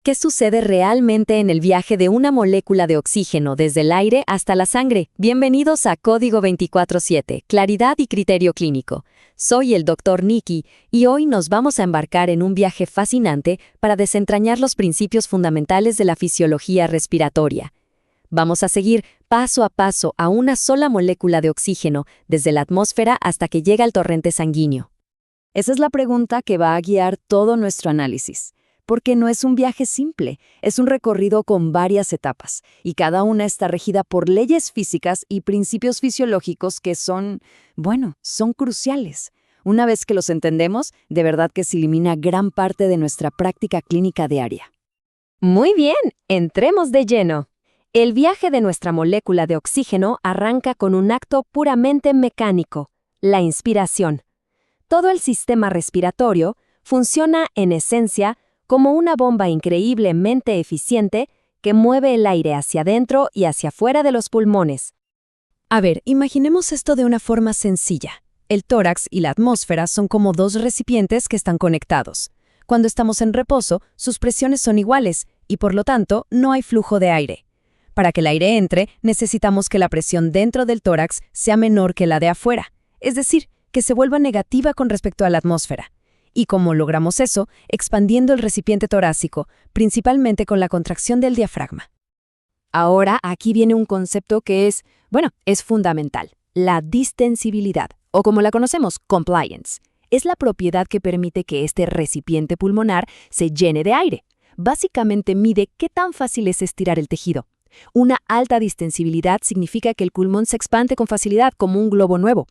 ¿Qué sucede realmente en el viaje de una molécula de oxígeno desde el aire hasta la sangre? Bienvenidos a Código 24/7, Claridad y Criterio Clínico. Soy el Dr. Nikki y hoy nos vamos a embarcar en un viaje fascinante para desentrañar los principios fundamentales de la fisiología respiratoria. Vamos a seguir paso a paso a una sola molécula de oxígeno desde la atmósfera hasta que llega al torrente sanguíneo. Esa es la pregunta que va a guiar todo nuestro análisis. Porque no es un viaje simple, es un recorrido con varias etapas, y cada una está regida por leyes físicas y principios fisiológicos que son cruciales. Una vez que los entendemos, de verdad que se elimina gran parte de nuestra práctica clínica diaria. Muy bien, entremos de lleno. El viaje de nuestra molécula de oxígeno arranca con un acto puramente mecánico, la inspiración. Todo el sistema respiratorio funciona, en esencia, como una bomba increíblemente eficiente que mueve el aire hacia adentro y hacia afuera de los pulmones. A ver, imaginemos esto de una forma sencilla. El tórax y la atmósfera son como dos recipientes que están conectados. Cuando estamos en reposo, sus presiones son iguales y por lo tanto no hay flujo de aire. Para que el aire entre, necesitamos que la presión dentro del tórax sea menor que la de afuera, es decir, que se vuelva negativa con respecto a la atmósfera. ¿Y cómo logramos eso? Expandiendo el recipiente torácico, principalmente con la contracción del diafragma. Ahora, aquí viene un concepto que es fundamental. La distensibilidad, o como la conocemos, compliance. Es la propiedad que permite que este recipiente pulmonar se llene de aire. Básicamente mide qué tan fácil es estirar el tejido. Una alta distensibilidad significa que el pulmón se expande con facilidad como un globo nuevo.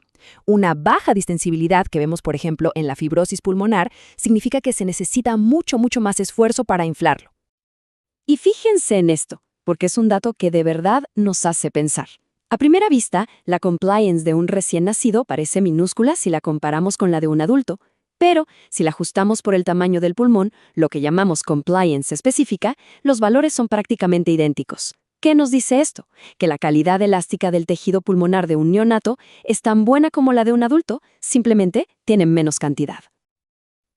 Una baja distensibilidad, que vemos por ejemplo en la fibrosis pulmonar, significa que se necesita mucho más esfuerzo para inflarlo. Y fíjense en esto, porque es un dato que de verdad nos hace pensar. A primera vista, la compliance de un recién nacido parece minúscula si la comparamos con la de un adulto, pero si la ajustamos por el tamaño del pulmón, lo que llamamos compliance específica, los valores son prácticamente idénticos. ¿Qué nos dice esto? Que la calidad elástica del tejido pulmonar de un neonato es tan buena como la de un adulto, simplemente tiene menos cantidad.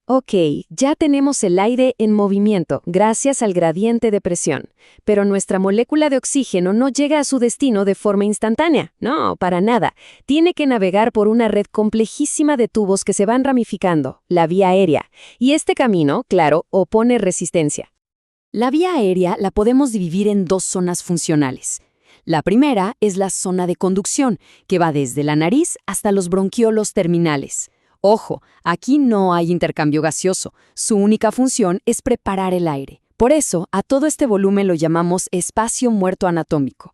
Ok, ya tenemos el aire en movimiento gracias al gradiente de presión, pero nuestra molécula de oxígeno no llega a su destino de forma instantánea, no, para nada. Tiene que navegar por una red complejísima de tubos que se van ramificando, la vía aérea, y este camino, claro, opone resistencia. La vía aérea la podemos dividir en dos zonas funcionales. La primera es la zona de conducción, que va desde la nariz hasta los bronquiolos terminales. Ojo, aquí no hay intercambio gaseoso. Su única función es preparar el aire. Por eso, a todo este volumen lo llamamos espacio muerto anatómico.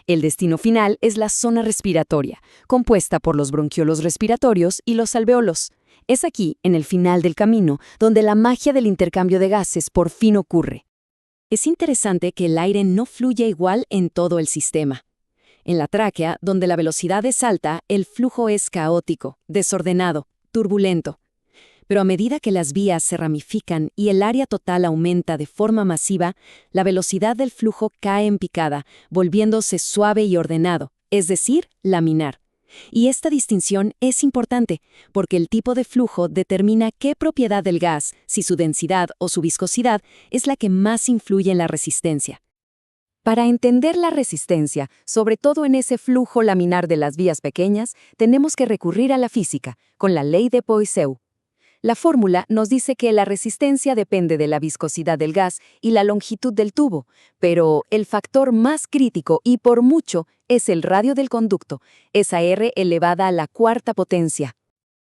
El destino final es la zona respiratoria, compuesta por los bronquiolos respiratorios y los alveolos. Es aquí, en el final del camino, donde la magia del intercambio de gases por fin ocurre. Es interesante que el aire no fluye igual en todo el sistema. En la tráquea, donde la velocidad es alta, el flujo es caótico, desordenado, turbulento. Pero a medida que las vías se ramifican y el área total aumenta de forma masiva, la velocidad del flujo cae en picada, volviéndose suave y ordenado, es decir, laminar. Y esta distinción es importante, porque el tipo de flujo determina qué propiedad del gas, si su densidad o su viscosidad, es la que más influye en la resistencia. Para entender la resistencia, sobre todo en ese flujo laminar de las vías pequeñas, tenemos que recurrir a la física, con la ley de Poinsot. La fórmula nos dice que la resistencia depende de la viscosidad del gas y la longitud del tubo, pero el factor más crítico y por mucho es el radio del conducto, esa R elevada a la cuarta potencia.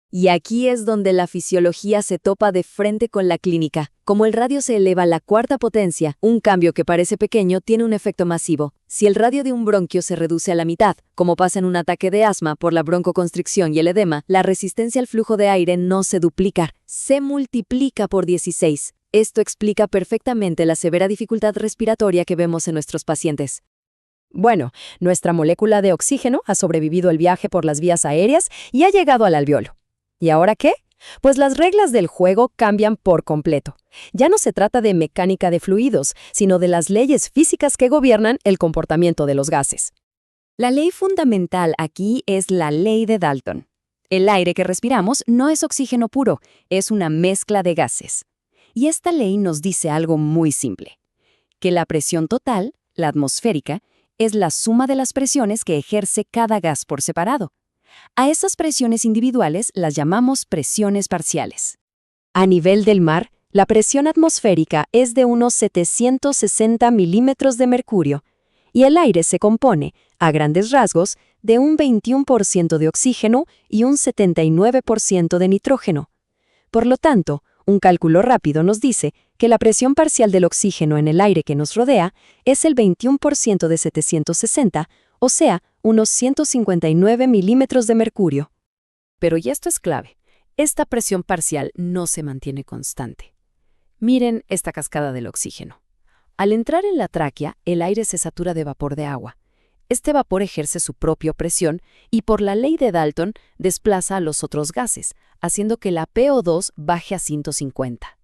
Y aquí es donde la fisiología se topa de frente con la clínica. Como el radio se eleva a la cuarta potencia, un cambio que parece pequeño tiene un efecto masivo. Si el radio de un bronquio se reduce a la mitad, como pasa en un ataque de asma por la broncoconstricción y el edema, la resistencia al flujo de aire no se duplica, se multiplica por 16. Esto explica perfectamente la severa dificultad respiratoria que vemos en nuestros pacientes. Bueno, nuestra molécula de oxígeno ha sobrevivido el viaje por las vías aéreas y ha llegado al alveolo. ¿Y ahora qué? Pues las reglas del juego cambian por completo. Ya no se trata de mecánica de fluidos, sino de las leyes físicas que gobiernan el comportamiento de los gases. La ley fundamental aquí es la ley de Dalton. El aire que respiramos no es oxígeno puro, es una mezcla de gases. Y esta ley nos dice algo muy simple, que la presión total, la atmosférica, es la suma de las presiones que ejerce cada gas por separado. A esas presiones individuales las llamamos presiones parciales. A nivel del mar, la presión atmosférica es de unos 760 milímetros de mercurio, y el aire se compone, a grandes rasgos, de un 21% de oxígeno y un 79% de nitrógeno. Por lo tanto, un cálculo rápido nos dice que la presión parcial del oxígeno en el aire que nos rodea es el 21% de 760, o sea, unos 159 milímetros de mercurio. Pero y esto es clave, esta presión parcial no se mantiene constante. Miren esta cascada del oxígeno. Al entrar en la tráquea, el aire se satura de vapor de agua. Este vapor ejerce su propia presión y por la ley de Dalton desplaza a los otros gases, haciendo que la PO2 baje a 150.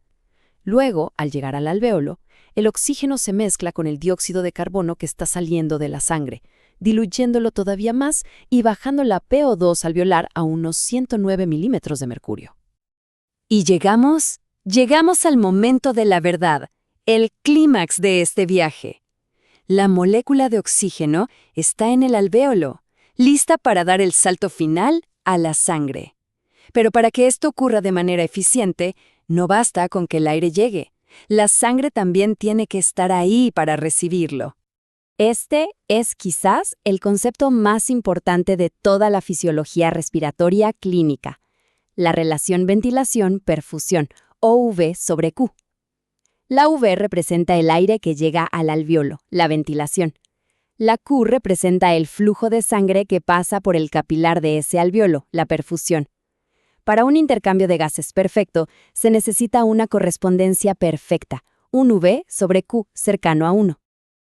Luego, al llegar al alvéolo, el oxígeno se mezcla con el dióxido de carbono que está saliendo de la sangre, diluyéndolo todavía más y bajando la PO2 alveolar a unos 109 milímetros de mercurio. Y llegamos al momento de la verdad, el clímax de este viaje. La molécula de oxígeno está en el alvéolo, lista para dar el salto final a la sangre. Pero para que esto ocurra de manera eficiente, no basta con que el aire llegue. La sangre también tiene que estar ahí para recibirlo. Este es quizás el concepto más importante de toda la fisiología respiratoria clínica, la relación ventilación-perfusión, o V sobre Q. La V representa el aire que llega al alvéolo, la ventilación. La Q representa el flujo de sangre que pasa por el capilar de ese alvéolo, la perfusión. Para un intercambio de gases perfecto, se necesita una correspondencia perfecta, un V sobre Q cercano a 1.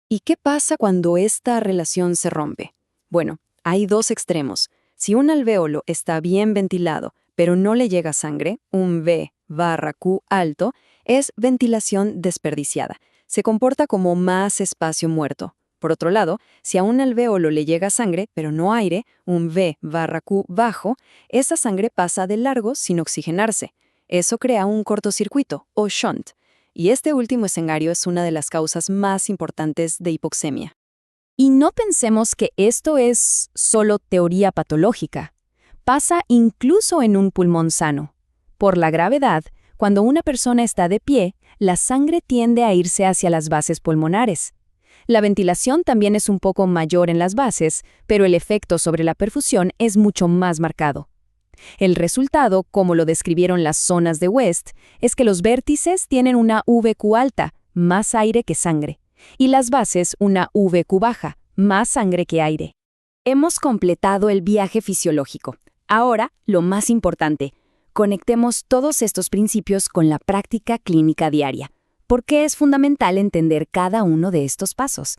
¿Y qué pasa cuando esta relación se rompe? Bueno, hay dos extremos. Si un alvéolo está bien ventilado, pero no le llega sangre, un V/Q alto, es ventilación desperdiciada. Se comporta como más espacio muerto. Por otro lado, si a un alvéolo le llega sangre, pero no aire, un V/Q bajo, esa sangre pasa de largo sin oxigenarse. Eso crea un cortocircuito, o shunt. Y este último escenario es una de las causas más importantes de hipoxemia. Y no pensemos que esto es solo teoría patológica. Pasa incluso en un pulmón sano. Por la gravedad, cuando una persona está de pie, la sangre tiende a irse hacia las bases pulmonares. La ventilación también es un poco mayor en las bases, pero el efecto sobre la perfusión es mucho más marcado. El resultado, como lo describieron las zonas de West, es que los vértices tienen una VQ alta, más aire que sangre, y las bases una VQ baja, más sangre que aire. Hemos completado el viaje fisiológico. Ahora, lo más importante, conectemos todos estos principios con la práctica clínica diaria. ¿Por qué es fundamental entender cada uno de estos pasos?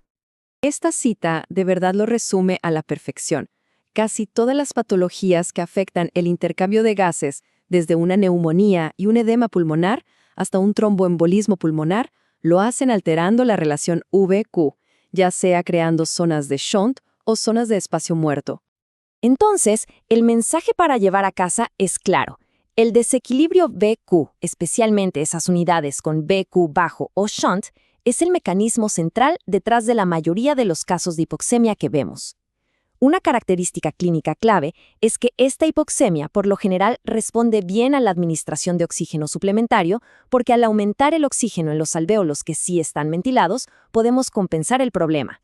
Esta cita de verdad lo resume a la perfección. Casi todas las patologías que afectan el intercambio de gases, desde una neumonía y un edema pulmonar hasta un tromboembolismo pulmonar, lo hacen alterando la relación VQ, ya sea creando zonas de shunt o zonas de espacio muerto. Entonces, el mensaje para llevar a casa es claro. El desequilibrio VQ, especialmente esas unidades con VQ bajo o shunt, es el mecanismo central detrás de la mayoría de los casos de hipoxemia que vemos. Una característica clínica clave es que esta hipoxemia, por lo general, responde bien a la administración de oxígeno suplementario, porque al aumentar el oxígeno en los alvéolos que sí están ventilados, podemos compensar el problema.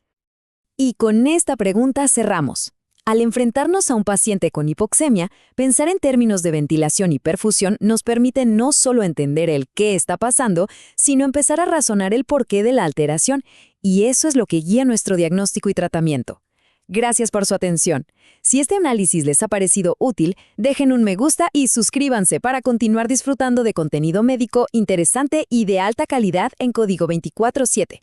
Y con esta pregunta cerramos. Al enfrentarnos a un paciente con hipoxemia, pensar en términos de ventilación y perfusión nos permite no solo entender el qué está pasando, sino empezar a razonar el porqué de la alteración, y eso es lo que guía nuestro diagnóstico y tratamiento. Gracias por su atención. Si este análisis les ha parecido útil, dejen un me gusta y suscríbanse para continuar disfrutando de contenido médico interesante y de alta calidad en Código 24/7.